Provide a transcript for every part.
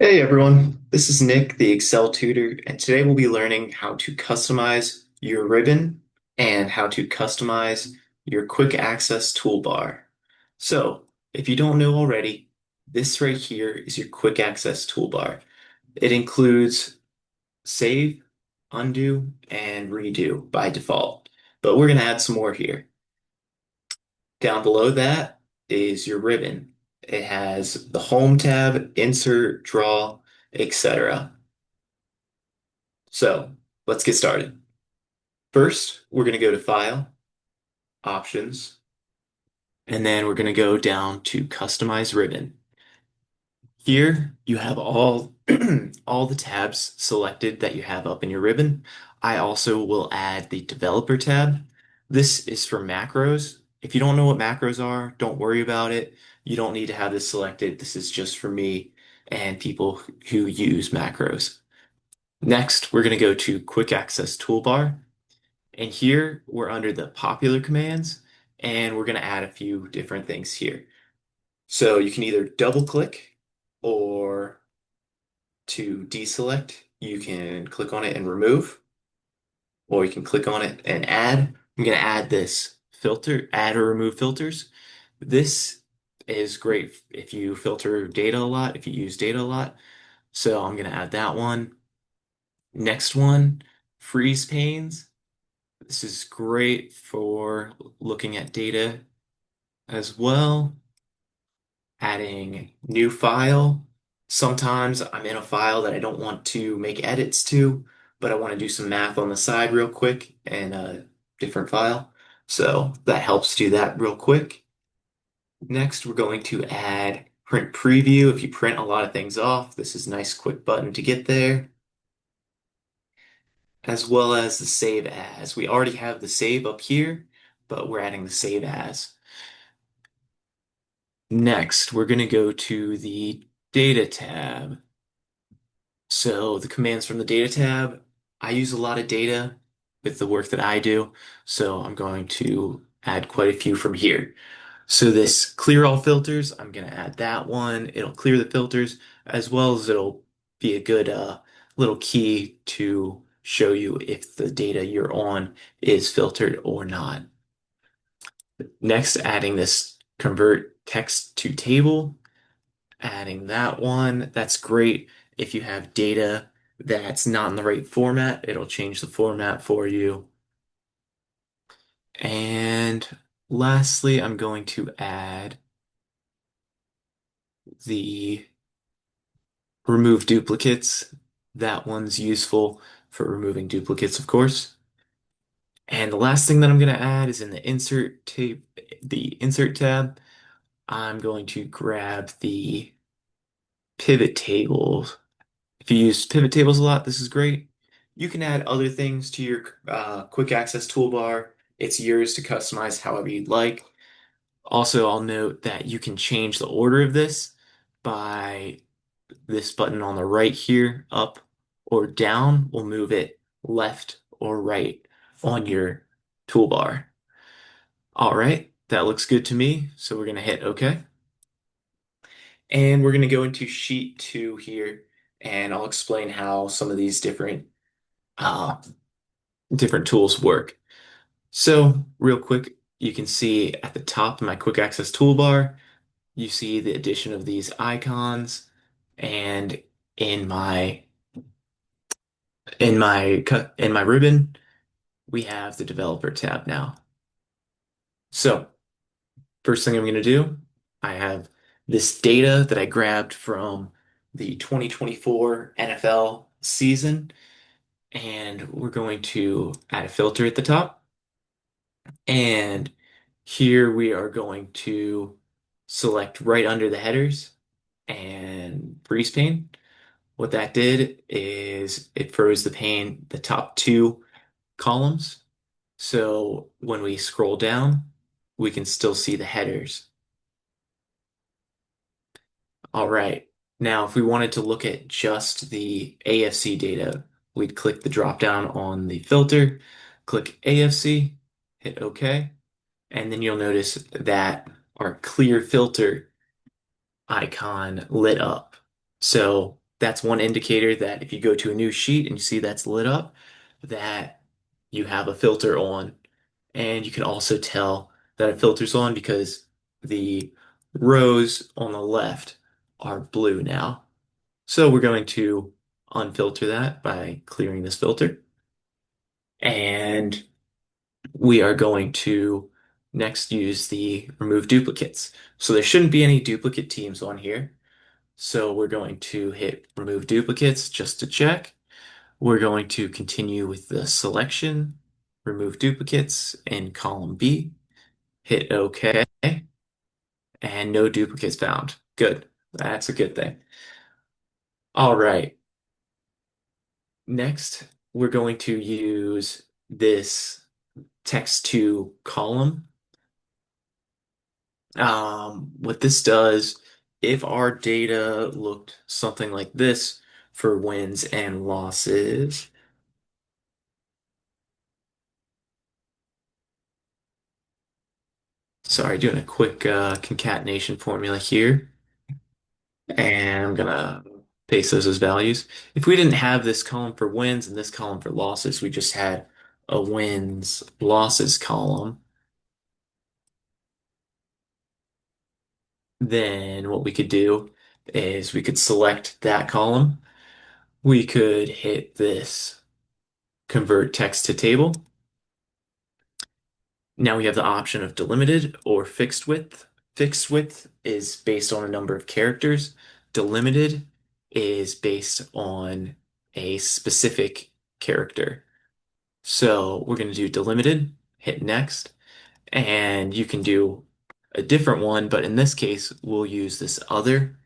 Hey everyone, this is Nick, the Excel tutor, and today we'll be learning how to customize your ribbon and how to customize your quick access toolbar. So, if you don't know already, this right here is your quick access toolbar. It includes save, undo, and redo by default, but we're going to add some more here. Down below that is your ribbon. It has the home tab, insert, draw, etc. So let's get started. First, we're going to go to File, Options, and then we're going to go down to Customize Ribbon. Here you have all all the tabs selected that you have up in your ribbon. I also will add the Developer tab. This is for macros. If you don't know what macros are, don't worry about it. You don't need to have this selected. This is just for me and people who use macros. Next, we're going to go to Quick Access Toolbar. And here we're under the popular commands, and we're going to add a few different things here. So you can either double click or to deselect, you can click on it and remove, or you can click on it and add. I'm going to add this filter, add or remove filters. This is great if you filter data a lot, if you use data a lot. So I'm going to add that one. Next one, freeze panes. This is great for looking at data as well. Adding new file. Sometimes I'm in a file that I don't want to make edits to, but I want to do some math on the side real quick in a different file. So that helps do that real quick. Next, we're going to add print preview. If you print a lot of things off, this is a nice quick button to get there, as well as the save as. We already have the save up here, but we're adding the save as. Next, we're going to go to the Data tab. So the commands from the Data tab, I use a lot of data with the work that I do, so I'm going to add quite a few from here. So this clear all filters, I'm going to add that one. It'll clear the filters as well as it'll be a good little key to show you if the data you're on is filtered or not. Next, adding this convert text to table. Adding that one. That's great if you have data that's not in the right format. It'll change the format for you. And lastly, I'm going to add the remove duplicates. That one's useful for removing duplicates, of course. And the last thing that I'm going to add is in the insert tab. I'm going to grab the pivot tables. If you use pivot tables a lot, this is great. You can add other things to your quick access toolbar. It's yours to customize however you'd like. Also, I'll note that you can change the order of this by this button on the right here, up or down will move it left or right on your toolbar. All right, that looks good to me. So we're going to hit OK. And we're going to go into sheet 2 here, and I'll explain how some of these uh, different tools work. So real quick, you can see at the top of my quick access toolbar, you see the addition of these icons, and in my in my ribbon, we have the developer tab now. So first thing I'm going to do, I have this data that I grabbed from the 2024 NFL season, and we're going to add a filter at the top. And here we are going to select right under the headers and freeze pane. What that did is it froze the top two columns. So when we scroll down, we can still see the headers. All right. Now, if we wanted to look at just the AFC data, we'd click the drop down on the filter, click AFC, hit OK, and then you'll notice that our clear filter icon lit up. So That's one indicator that if you go to a new sheet and you see that's lit up, that you have a filter on. And you can also tell that a filter's on because the rows on the left are blue now. So we're going to unfilter that by clearing this filter. And we are going to next use the remove duplicates. So there shouldn't be any duplicate teams on here. So we're going to hit remove duplicates just to check. We're going to continue with the selection, remove duplicates in column B, hit OK, and no duplicates found. Good. That's a good thing. All right. Next, we're going to use this text to column. What this does, if our data looked something like this for wins and losses, sorry, doing a quick concatenation formula here, and I'm gonna paste those as values. If we didn't have this column for wins and this column for losses, we just had a wins losses column, then what we could do is we could select that column. We could hit this convert text to table. Now we have the option of delimited or fixed width. Fixed width is based on a number of characters. Delimited is based on a specific character. So we're going to do delimited, hit next, and you can do a different one, but in this case, we'll use this other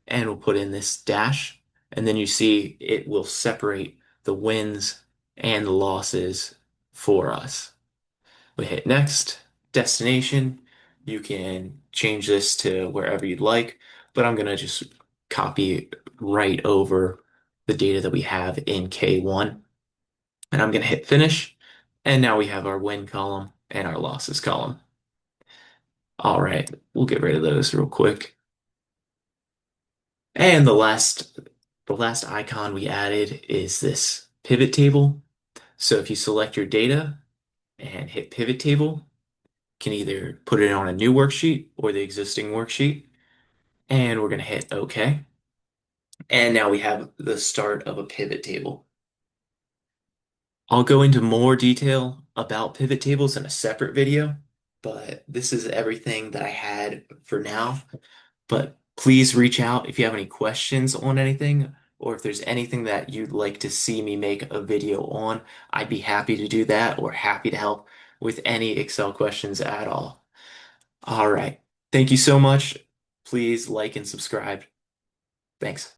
and we'll put in this dash, and then you see it will separate the wins and the losses for us. We hit next, destination. You can change this to wherever you'd like, but I'm gonna just copy right over the data that we have in K1. And I'm gonna hit finish. And now we have our win column and our losses column. All right, we'll get rid of those real quick. And the last icon we added is this pivot table. So if you select your data and hit pivot table, can either put it on a new worksheet or the existing worksheet. And we're going to hit OK. And now we have the start of a pivot table. I'll go into more detail about pivot tables in a separate video, but this is everything that I had for now. But please reach out if you have any questions on anything, or if there's anything that you'd like to see me make a video on. I'd be happy to do that or happy to help with any Excel questions at all. All right. Thank you so much. Please like and subscribe. Thanks.